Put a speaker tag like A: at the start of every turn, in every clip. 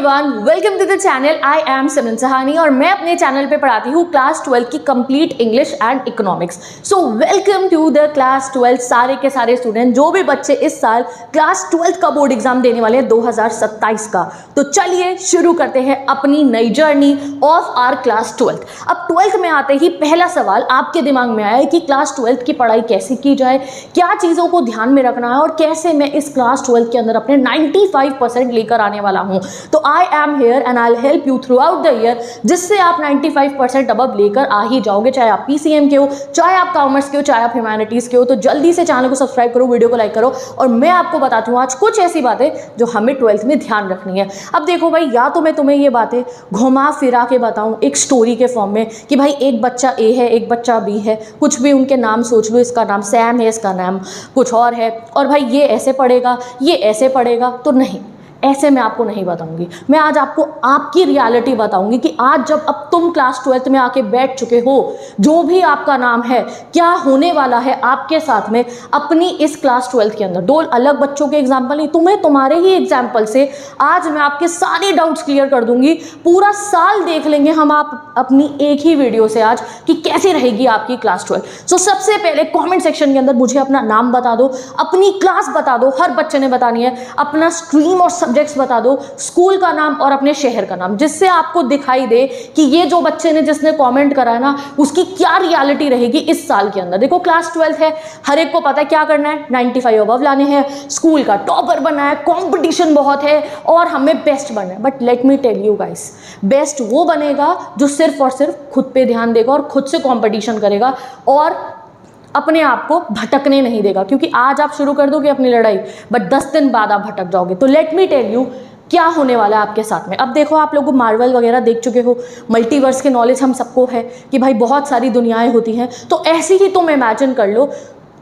A: Everyone, welcome to the channel. I am Simran Sahani और मैं अपने चैनल पे पढ़ाती हूँ क्लास 12 की complete English and economics. So welcome to the class 12 सारे के सारे स्टूडेंट, जो भी बच्चे इस साल क्लास 12 का बोर्ड एग्जाम देने वाले हैं 2027 का। तो चलिए शुरू करते हैं अपनी नई जर्नी ऑफ आर क्लास 12। अब 12th में आते ही पहला सवाल आपके दिमाग में आया है कि क्लास 12 की पढ़ाई कैसे की जाए, क्या चीज़ों को ध्यान में रखना है और कैसे मैं इस क्लास 12 के अंदर अपने 95% लेकर आने वाला हूँ। तो I am here and I will help you through out the year, जिससे आप 95% अबव लेकर आ ही जाओगे, चाहे आप पीसीएम के हो, चाहे आप कॉमर्स के हो, चाहे आप ह्यूमैनिटीज़ के हो। तो जल्दी से चैनल को सब्सक्राइब करो, वीडियो को लाइक करो और मैं आपको बताती हूँ आज कुछ ऐसी बातें जो हमें 12th में ध्यान रखनी है। अब देखो भाई, या तो मैं तुम्हें ये बातें घुमा फिरा के बताऊँ एक स्टोरी के फॉर्म में कि भाई एक बच्चा ए है, एक बच्चा बी है, कुछ भी उनके नाम सोच लो, इसका नाम सैम है, इसका नाम कुछ और है, और भाई ये ऐसे पढ़ेगा, ये ऐसे पढ़ेगा। तो नहीं, ऐसे मैं आपको नहीं बताऊंगी। मैं आज आपको आपकी रियलिटी बताऊंगी कि आज जब अब तुम क्लास 12th में आके बैठ चुके हो, जो भी आपका नाम है, क्या होने वाला है आपके साथ में अपनी इस क्लास 12th के अंदर। दो अलग बच्चों के एग्जाम्पल नहीं, तुम्हें तुम्हारे ही एग्जाम्पल से आज मैं आपके सारे डाउट्स क्लियर कर दूंगी। पूरा साल देख लेंगे हम आप अपनी एक ही वीडियो से आज कि कैसे रहेगी आपकी क्लास 12। सो सबसे पहले कॉमेंट सेक्शन के अंदर मुझे अपना नाम बता दो, अपनी क्लास बता दो, हर बच्चे ने बतानी है, अपना स्ट्रीम और सब्जेक्ट्स बता दो, स्कूल का नाम और अपने शहर का नाम, जिससे आपको दिखाई दे कि ये जो बच्चे ने जिसने कमेंट करा है ना, उसकी क्या रियलिटी रहेगी इस साल के अंदर। देखो क्लास 12 है, हर एक को पता है क्या करना है, 95 अबव लाने हैं, स्कूल का टॉपर बनना है, कंपटीशन बहुत है और हमें बेस्ट बनना है। But let me tell you guys, best वो बनेगा जो सिर्फ और सिर्फ खुद पे ध्यान देगा और खुद से कंपटीशन करेगा और अपने आप को भटकने नहीं देगा। क्योंकि आज आप शुरू कर दोगे अपनी लड़ाई, बट 10 दिन बाद आप भटक जाओगे। तो लेट मी टेल यू क्या होने वाला है आपके साथ में। अब देखो, आप लोग मार्वल वगैरह देख चुके हो, मल्टीवर्स के नॉलेज हम सबको है कि भाई बहुत सारी दुनियाएं होती हैं। तो ऐसी ही तुम इमेजिन कर लो,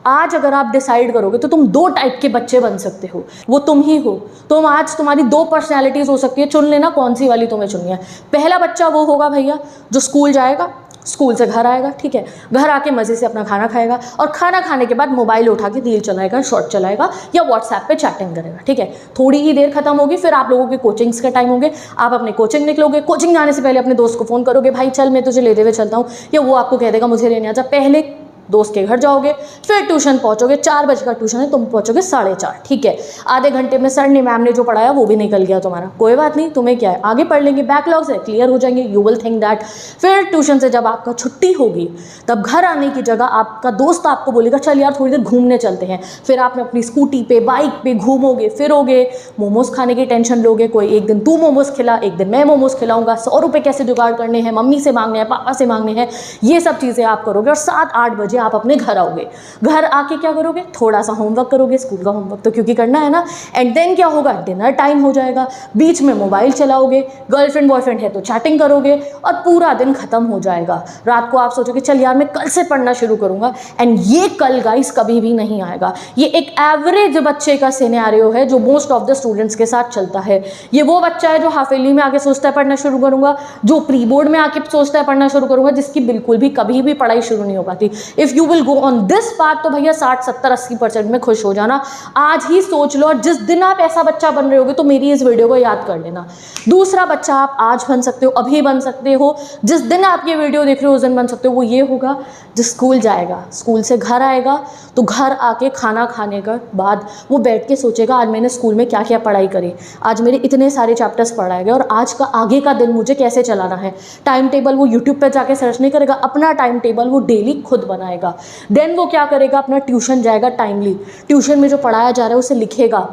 A: आज अगर आप डिसाइड करोगे तो तुम 2 टाइप के बच्चे बन सकते हो, वो तुम ही हो। तुम आज, तुम्हारी 2 पर्सनैलिटीज़ हो सकती है, चुन लेना कौन सी वाली तुम्हें चुननी है। पहला बच्चा वो होगा भैया जो स्कूल जाएगा, स्कूल से घर आएगा, ठीक है, घर आके मज़े से अपना खाना खाएगा और खाना खाने के बाद मोबाइल उठा के रील चलाएगा, शॉर्ट चलाएगा या व्हाट्सएप पे चैटिंग करेगा, ठीक है। थोड़ी ही देर खत्म होगी, फिर आप लोगों के कोचिंग्स का टाइम होंगे, आप अपने कोचिंग निकलोगे, कोचिंग जाने से पहले अपने दोस्त को फ़ोन करोगे, भाई चल मैं तुझे लेते हुए चलता हूँ, या वो आपको कह देगा मुझे लेने आजा। पहले दोस्त के घर जाओगे, फिर ट्यूशन पहुंचोगे, 4 बजे का ट्यूशन है, तुम पहुंचोगे 4:30, ठीक है। आधे घंटे में सर ने, मैम ने जो पढ़ाया वो भी निकल गया तुम्हारा, कोई बात नहीं, तुम्हें क्या है, आगे पढ़ लेंगे, बैकलॉग्स है, क्लियर हो जाएंगे, यू विल थिंक दैट। फिर ट्यूशन से जब आपका छुट्टी होगी, तब घर आने की जगह आपका दोस्त आपको बोलेगा चल यार थोड़ी देर घूमने चलते हैं। फिर आप अपनी स्कूटी पे, बाइक पे घूमोगे, फिरोगे, मोमोज खाने की टेंशन लोगे, कोई एक दिन तू मोमोज खिला, एक दिन मैं मोमोज खिलाऊंगा, 100 रुपये कैसे जुगाड़ करने हैं, मम्मी से मांगने हैं, पापा से मांगने हैं, ये सब चीज़ें आप करोगे और 7-8 बजे आप अपने घर आओगे। घर आके क्या करोगे, थोड़ा सा होमवर्क करोगे, स्कूल का होमवर्क तो क्योंकि करना है ना। एंड देन क्या होगा, डिनर टाइम हो जाएगा, बीच में मोबाइल चलाओगे, गर्लफ्रेंड बॉयफ्रेंड है तो चैटिंग करोगे और पूरा दिन खत्म हो जाएगा। रात को आप सोचोगे चल यार मैं कल से पढ़ना शुरू करूंगा, एंड ये कल गाइस कभी भी नहीं आएगा। ये एक एवरेज बच्चे का सिनेरियो है जो मोस्ट ऑफ द स्टूडेंट्स के साथ चलता है। ये वो बच्चा है जो हाफेली में आके सोचता है पढ़ना शुरू करूंगा, जो प्री बोर्ड में आके सोचता है पढ़ना शुरू करूंगा, जिसकी बिल्कुल भी कभी भी पढ़ाई शुरू नहीं हो पाती। If you will go on this part तो भैया 60-70-80% में खुश हो जाना, आज ही सोच लो। और जिस दिन आप ऐसा बच्चा बन रहे होगे तो मेरी इस वीडियो को याद कर लेना। दूसरा बच्चा आप आज बन सकते हो, अभी बन सकते हो, जिस दिन आप ये वीडियो देख रहे हो उस दिन बन सकते हो। वो ये होगा जो स्कूल जाएगा, स्कूल से घर आएगा, तो घर आके खाना खाने के बाद वो बैठ के सोचेगा आज मैंने स्कूल में क्या क्या पढ़ाई करी, आज मेरे इतने सारे चैप्टर्स पढ़ाए गए और आज का आगे का दिन मुझे कैसे चलाना है। टाइम टेबल वो यूट्यूब पर जाके सर्च नहीं करेगा, अपना टाइम टेबल वो डेली खुद बनाएगा। देन वो क्या करेगा, अपना ट्यूशन जाएगा टाइमली, ट्यूशन में जो पढ़ाया जा रहा है उसे लिखेगा,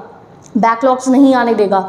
A: बैकलॉग्स नहीं आने देगा,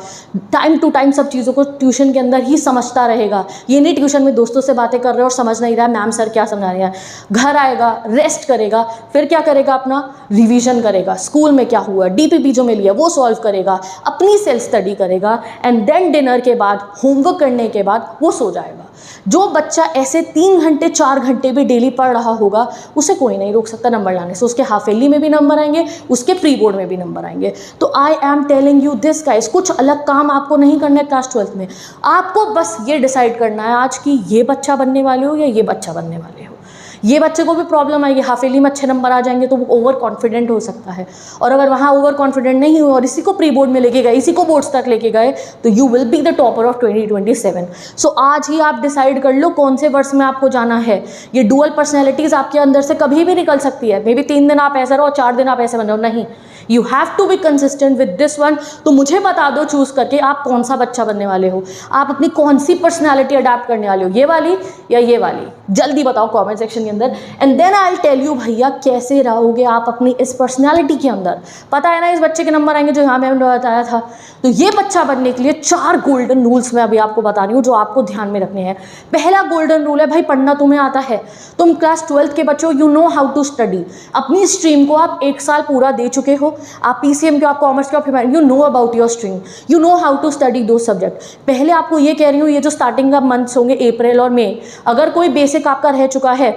A: टाइम टू टाइम सब चीज़ों को ट्यूशन के अंदर ही समझता रहेगा। ये नहीं ट्यूशन में दोस्तों से बातें कर रहे हो और समझ नहीं रहा है मैम सर क्या समझा रहे हैं। घर आएगा, रेस्ट करेगा, फिर क्या करेगा, अपना रिवीजन करेगा, स्कूल में क्या हुआ, डीपीपी जो मिली है वो सॉल्व करेगा, अपनी सेल्फ स्टडी करेगा, एंड देन डिनर के बाद, होमवर्क करने के बाद वो सो जाएगा। जो बच्चा ऐसे 3 घंटे 4 घंटे भी डेली पढ़ रहा होगा, उसे कोई नहीं रोक सकता नंबर लाने से। उसके हाफ ईयरली में भी नंबर आएंगे, उसके प्री बोर्ड में भी नंबर आएंगे। तो I am telling you this guys, कुछ अलग काम आपको नहीं करना है क्लास 12 में। आपको बस ये डिसाइड करना है आज कि ये बच्चा बनने वाले हो या ये बच्चा बनने वाले हो। ये बच्चे को भी प्रॉब्लम आएगी, हाफेली में अच्छे नंबर आ जाएंगे तो वो ओवर कॉन्फिडेंट हो सकता है, और अगर वहाँ ओवर कॉन्फिडेंट नहीं हुआ और इसी को प्री बोर्ड में लेके गए, इसी को बोर्ड्स तक लेके गए, तो you will be the topper of 2027। सो आज ही आप डिसाइड कर लो कौन से वर्ष में आपको जाना है। ये डुअल पर्सनैलिटीज़ आपके अंदर से कभी भी निकल सकती है, मे बी 3 दिन आप ऐसे रहो, 4 दिन आप ऐसे बन रहो, नहीं, you have to be consistent with this one. तो मुझे बता दो चूज करके आप कौन सा बच्चा बनने वाले हो, आप अपनी कौन सी पर्सनालिटी अडैप्ट करने वाले हो, ये वाली या ये वाली, जल्दी बताओ कमेंट सेक्शन के अंदर। And then I will tell you भैया कैसे रहोगे आप अपनी इस पर्सनालिटी के अंदर। पता है ना इस बच्चे के नंबर आएंगे जो यहाँ मैंने बताया था। तो ये बच्चा बनने के लिए 4 गोल्डन रूल्स मैं अभी आपको बता रही हूँ जो आपको ध्यान में रखने हैं। पहला गोल्डन रूल है भाई, पढ़ना तुम्हें आता है, तुम क्लास 12th के बच्चों, you know how to study. अपनी स्ट्रीम को आप 1 साल पूरा दे चुके हो, आप पीसीएम के, आप कॉमर्स के, आप you know about your stream, you know how to study दो सब्जेक्ट। पहले आपको ये कह रही हूँ, ये जो स्टार्टिंग का मंथ्स होंगे अप्रैल और मई, अगर कोई बेसिक आपका रह चुका है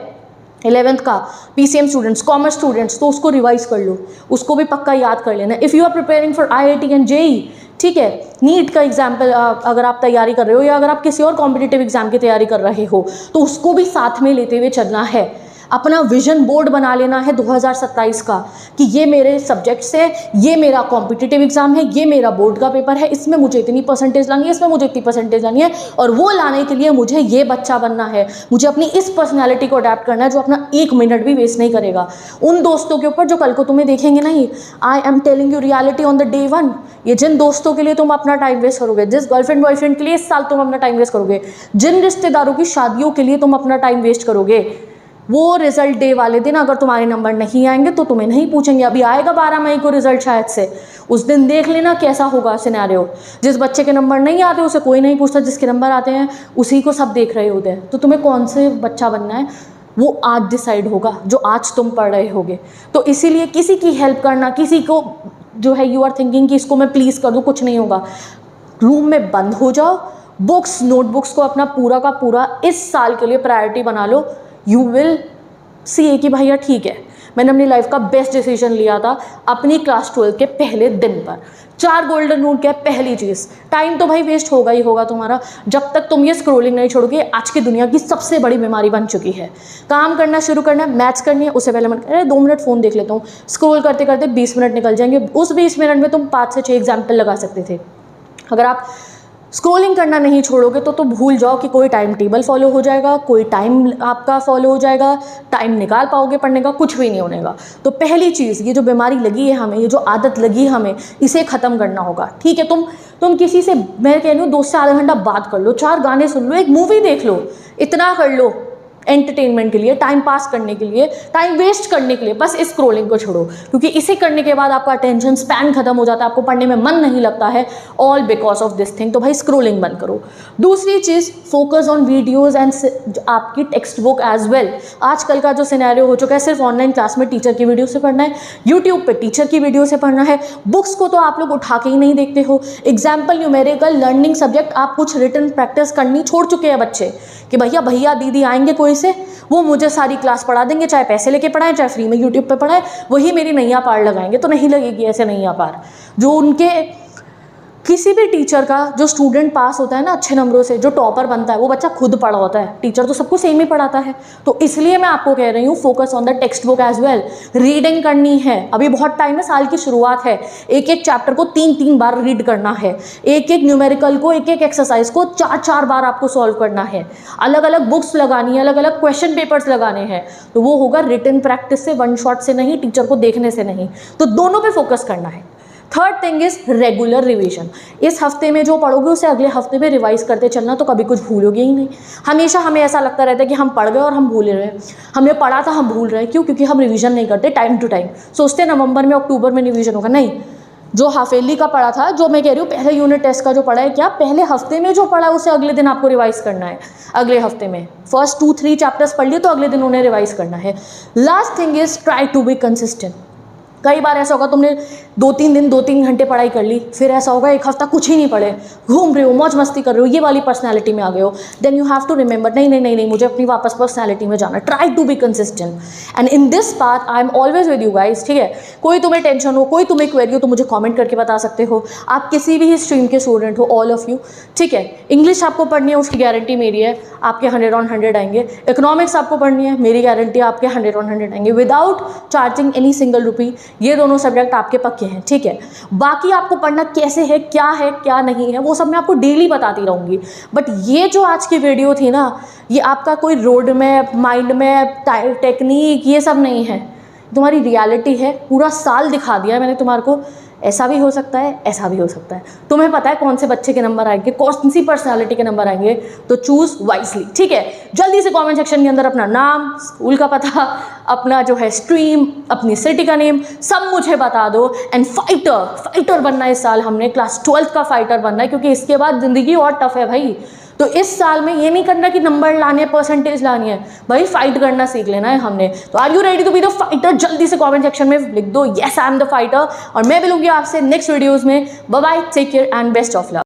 A: 11th का, पीसीएम स्टूडेंट्स, कॉमर्स स्टूडेंट्स, तो उसको रिवाइज कर लो, उसको भी पक्का याद कर लेना। If you are preparing for IIT and JEE, ठीक है, नीट का एग्जाम्पल अगर आप तैयारी कर रहे हो या अगर आप किसी और कॉम्पिटिटिव एग्जाम की तैयारी कर रहे हो, तो उसको भी साथ में लेते हुए चलना है। अपना विजन बोर्ड बना लेना है 2027 का कि ये मेरे सब्जेक्ट्स है, ये मेरा कॉम्पिटिटिव एग्जाम है, ये मेरा बोर्ड का पेपर है, इसमें मुझे इतनी परसेंटेज लानी है, इसमें मुझे इतनी परसेंटेज लानी है, और वो लाने के लिए मुझे ये बच्चा बनना है, मुझे अपनी इस पर्सनैलिटी को अडैप्ट करना है जो अपना 1 मिनट भी वेस्ट नहीं करेगा उन दोस्तों के ऊपर जो कल को तुम्हें देखेंगे नहीं। I am telling you reality on the day 1। ये जिन दोस्तों के लिए तुम अपना टाइम वेस्ट करोगे, जिस गर्लफ्रेंड बॉयफ्रेंड के लिए इस साल तुम अपना टाइम वेस्ट करोगे, जिन रिश्तेदारों की शादियों के लिए तुम अपना टाइम वेस्ट करोगे, वो रिजल्ट डे वाले दिन अगर तुम्हारे नंबर नहीं आएंगे तो तुम्हें नहीं पूछेंगे। अभी आएगा 12 मई को रिजल्ट शायद से, उस दिन देख लेना कैसा होगा सिनेरियो। जिस बच्चे के नंबर नहीं आते उसे कोई नहीं पूछता, जिसके नंबर आते हैं उसी को सब देख रहे होते हैं। तो तुम्हें कौन से बच्चा बनना है वो आज डिसाइड होगा जो आज तुम पढ़ रहे होगे। तो इसीलिए किसी की हेल्प करना, किसी को जो है यू आर थिंकिंग कि इसको मैं प्लीज़ कर दूँ, कुछ नहीं होगा। रूम में बंद हो जाओ, बुक्स नोटबुक्स को अपना पूरा का पूरा इस साल के लिए प्रायोरिटी बना लो। यू विल सी कि भैया ठीक है, मैंने अपनी लाइफ का बेस्ट डिसीजन लिया था अपनी क्लास 12 के पहले दिन पर। 4 गोल्डन रूल क्या है? पहली चीज़, टाइम तो भाई वेस्ट होगा ही होगा तुम्हारा जब तक तुम ये स्क्रोलिंग नहीं छोड़ोगे। आज की दुनिया की सबसे बड़ी बीमारी बन चुकी है। काम करना शुरू करना है, मैथ्स करनी है, उससे पहले मन अरे 2 मिनट फ़ोन देख लेता हूँ, स्क्रोल करते करते 20 मिनट निकल जाएंगे। उस 20 मिनट में तुम 5 से 6 एग्जाम्पल लगा सकते थे। अगर आप स्क्रोलिंग करना नहीं छोड़ोगे तो भूल जाओ कि कोई टाइम टेबल फॉलो हो जाएगा, कोई टाइम आपका फॉलो हो जाएगा, टाइम निकाल पाओगे पढ़ने का, कुछ भी नहीं होनेगा। तो पहली चीज़, ये जो बीमारी लगी है हमें, ये जो आदत लगी है हमें, इसे ख़त्म करना होगा। ठीक है, तुम किसी से, मैं कह रही हूँ 2 से आधा घंटा बात कर लो, 4 गाने सुन लो, एक मूवी देख लो, इतना कर लो एंटरटेनमेंट के लिए, टाइम पास करने के लिए, टाइम वेस्ट करने के लिए। बस इस स्क्रोलिंग को छोड़ो, क्योंकि इसे करने के बाद आपका अटेंशन स्पैन खत्म हो जाता है, आपको पढ़ने में मन नहीं लगता है, all because of this thing. तो भाई स्क्रोलिंग बंद करो। दूसरी चीज़, फोकस ऑन वीडियोज़ एंड आपकी टेक्स्ट बुक एज वेल। आजकल का जो सिनेरियो हो चुका है, सिर्फ ऑनलाइन क्लास में टीचर की वीडियो से पढ़ना है, यूट्यूब पर टीचर की वीडियो से पढ़ना है, बुक्स को तो आप लोग उठा के ही नहीं देखते हो। एग्जाम्पल न्यूमेरिकल लर्निंग सब्जेक्ट, आप कुछ रिटन प्रैक्टिस करनी छोड़ चुके हैं बच्चे कि भैया दीदी आएंगे कोई से, वो मुझे सारी क्लास पढ़ा देंगे, चाहे पैसे लेके पढ़ाएं चाहे फ्री में यूट्यूब पे पढ़ाएं, वही मेरी नैया पार लगाएंगे। तो नहीं लगेगी ऐसे नैया पार। जो उनके किसी भी टीचर का जो स्टूडेंट पास होता है ना अच्छे नंबरों से, जो टॉपर बनता है, वो बच्चा खुद पढ़ा होता है। टीचर तो सबको सेम ही पढ़ाता है। तो इसलिए मैं आपको कह रही हूँ focus on the text book as well. Reading करनी है, अभी बहुत टाइम है, साल की शुरुआत है। एक एक चैप्टर को 3-3 बार रीड करना है, एक एक न्यूमेरिकल को, एक एक एक्सरसाइज को 4-4 बार आपको सॉल्व करना है, अलग अलग बुक्स लगानी है, अलग अलग क्वेश्चन पेपर्स लगाने हैं। तो वो होगा रिटन प्रैक्टिस से, वन शॉट से नहीं, टीचर को देखने से नहीं। तो दोनों पे फोकस करना है। Third thing is regular revision. इस हफ्ते में जो पढ़ोगे उसे अगले हफ्ते में रिवाइज करते चलना, तो कभी कुछ भूलोगे ही नहीं। हमेशा हमें ऐसा लगता रहता है कि हम पढ़ गए और हम भूल रहे हैं, हमने पढ़ा था हम भूल रहे हैं। क्यों? क्योंकि हम रिवीजन नहीं करते टाइम टू टाइम। सोचते नवंबर में, अक्टूबर में रिवीजन होगा, नहीं। जो हाफेली का पढ़ा था, जो मैं कह रही हूँ पहले यूनिट टेस्ट का जो पढ़ा है, क्या पहले हफ्ते में जो पढ़ा है उसे अगले दिन आपको रिवाइज करना है। अगले हफ्ते में फर्स्ट 2-3 चैप्टर्स पढ़ लिए तो अगले दिन उन्हें रिवाइज करना है। Last thing is try to be consistent. कई बार ऐसा होगा तुमने 2-3 दिन 2-3 घंटे पढ़ाई कर ली, फिर ऐसा होगा एक हफ्ता कुछ ही नहीं पढ़े, घूम रहे हो, मौज मस्ती कर रहे हो, ये वाली पर्सनैलिटी में आ गए हो, then you have to remember नहीं नहीं नहीं नहीं मुझे अपनी वापस पर्सनैलिटी में जाना। Try to be consistent and in this part I am always with you guys, ठीक है। कोई तुम्हें टेंशन हो, कोई तुम्हें क्वेरी हो तो मुझे कॉमेंट करके बता सकते हो। आप किसी भी स्ट्रीम के स्टूडेंट हो, ऑल ऑफ यू, ठीक है। इंग्लिश आपको पढ़नी है उसकी गारंटी मेरी है, आपके 100 on 100 आएंगे। इकोनॉमिक्स आपको पढ़नी है, मेरी गारंटी है आपके 100 on 100 आएंगे without charging any single rupee. ये दोनों सब्जेक्ट आपके पक्के हैं, ठीक है। बाकी आपको पढ़ना कैसे है क्या नहीं है वो सब मैं आपको डेली बताती रहूँगी। बट ये जो आज की वीडियो थी ना, ये आपका कोई road map, mind map, technique, ये सब नहीं है, तुम्हारी रियलिटी है। पूरा साल दिखा दिया मैंने तुम्हारे को, ऐसा भी हो सकता है, ऐसा भी हो सकता है। तुम्हें पता है कौन से बच्चे के नंबर आएंगे, कौन सी पर्सनालिटी के नंबर आएंगे, तो चूज वाइजली, ठीक है। जल्दी से कमेंट सेक्शन के अंदर अपना नाम, स्कूल का पता, अपना जो है स्ट्रीम, अपनी सिटी का नेम, सब मुझे बता दो। एंड फाइटर बनना है इस साल, हमने क्लास 12th का फाइटर बनना है, क्योंकि इसके बाद ज़िंदगी और टफ है भाई। तो इस साल में ये नहीं करना कि नंबर लाने हैं, परसेंटेज लानी है, भाई फाइट करना सीख लेना है हमने। तो are you ready to be the fighter? जल्दी से कमेंट सेक्शन में लिख दो yes I am the fighter, और मैं मिलूंगी आपसे नेक्स्ट वीडियोस में। Bye bye, take care and best of luck.